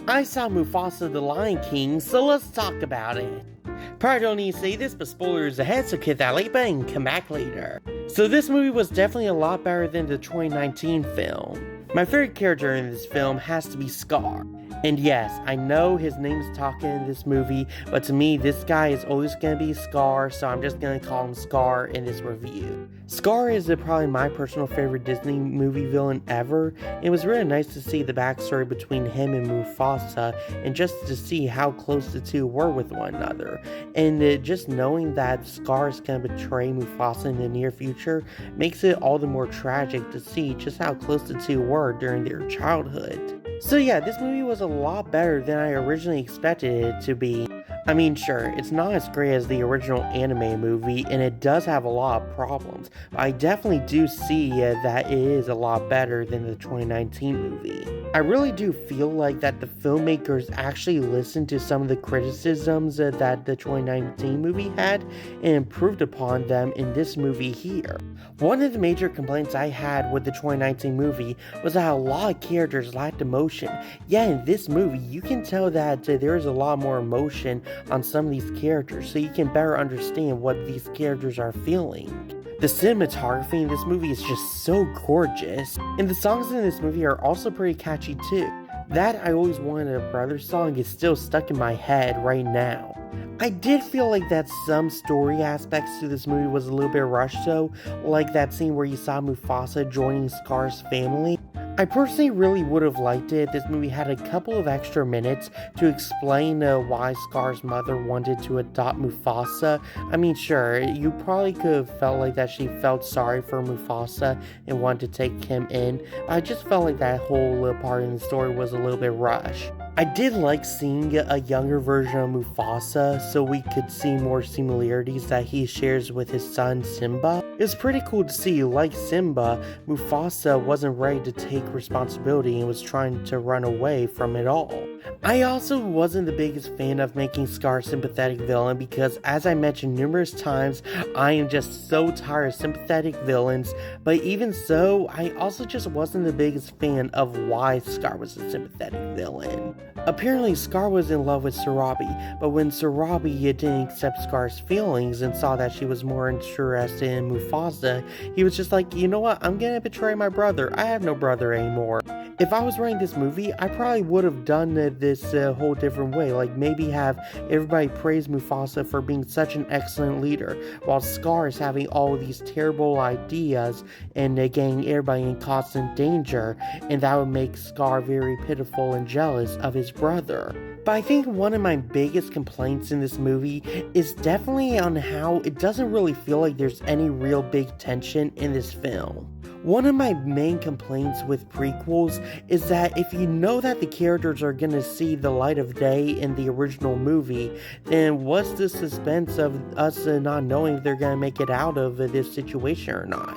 I saw Mufasa the Lion King, so let's talk about it. Probably don't need to say this, but spoilers ahead, so hit that like button and come back later. So this movie was definitely a lot better than the 2019 film. My favorite character in this film has to be Scar. And yes, I know his name's talking in this movie, but to me, this guy is always going to be Scar, so I'm just going to call him Scar in this review. Scar is probably my personal favorite Disney movie villain ever. It was really nice to see the backstory between him and Mufasa, and just to see how close the two were with one another. And just knowing that Scar is going to betray Mufasa in the near future makes it all the more tragic to see just how close the two were during their childhood. So yeah, this movie was a lot better than I originally expected it to be. I mean, sure, it's not as great as the original anime movie, and it does have a lot of problems, but I definitely do see that it is a lot better than the 2019 movie. I really do feel like that the filmmakers actually listened to some of the criticisms that the 2019 movie had and improved upon them in this movie here. One of the major complaints I had with the 2019 movie was that a lot of characters lacked emotion. Yeah, in this movie, you can tell that there is a lot more emotion on some of these characters, so you can better understand what these characters are feeling. The cinematography in this movie is just so gorgeous, and the songs in this movie are also pretty catchy too. That I Always Wanted a Brother song is still stuck in my head right now. I did feel like that some story aspects to this movie was a little bit rushed though, like that scene where you saw Mufasa joining Scar's family. I personally really would have liked it if this movie had a couple of extra minutes to explain why Scar's mother wanted to adopt Mufasa. I mean, sure, you probably could have felt like that she felt sorry for Mufasa and wanted to take him in, but I just felt like that whole part in the story was a little bit rushed. I did like seeing a younger version of Mufasa so we could see more similarities that he shares with his son Simba. It was pretty cool to see, like Simba, Mufasa wasn't ready to take responsibility and was trying to run away from it all. I also wasn't the biggest fan of making Scar a sympathetic villain because, as I mentioned numerous times, I am just so tired of sympathetic villains, but even so, I also just wasn't the biggest fan of why Scar was a sympathetic villain. Apparently, Scar was in love with Sarabi, but when Sarabi didn't accept Scar's feelings and saw that she was more interested in Mufasa, he was just like, you know what, I'm gonna betray my brother. I have no brother anymore. If I was writing this movie, I probably would have done this whole different way, like maybe have everybody praise Mufasa for being such an excellent leader, while Scar is having all of these terrible ideas and getting everybody in constant danger, and that would make Scar very pitiful and jealous of his brother. But I think one of my biggest complaints in this movie is definitely on how it doesn't really feel like there's any real big tension in this film. One of my main complaints with prequels is that if you know that the characters are gonna see the light of day in the original movie, then what's the suspense of us not knowing if they're gonna make it out of this situation or not?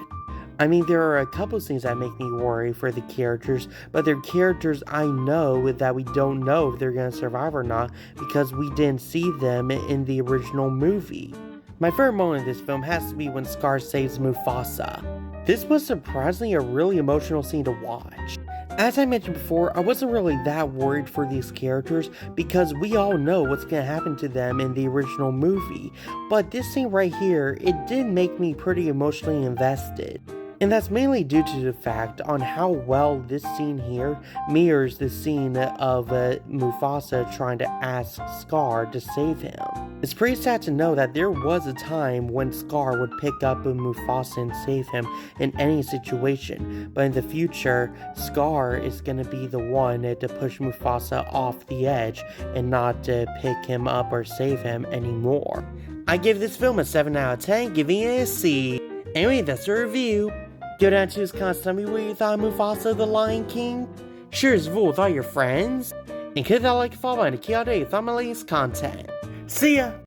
I mean, there are a couple of things that make me worry for the characters, but they're characters I know that we don't know if they're gonna survive or not because we didn't see them in the original movie. My favorite moment in this film has to be when Scar saves Mufasa. This was surprisingly a really emotional scene to watch. As I mentioned before, I wasn't really that worried for these characters because we all know what's going to happen to them in the original movie, but this scene right here, it did make me pretty emotionally invested. And that's mainly due to the fact on how well this scene here mirrors the scene of Mufasa trying to ask Scar to save him. It's pretty sad to know that there was a time when Scar would pick up Mufasa and save him in any situation, but in the future, Scar is going to be the one to push Mufasa off the edge and not pick him up or save him anymore. I give this film a 7 out of 10, giving it a C. Anyway, that's the review. Go down to his comments, tell me what you thought of Mufasa the Lion King. Share this video with all your friends. And click that like and follow button to keep up to date with all my latest content. See ya!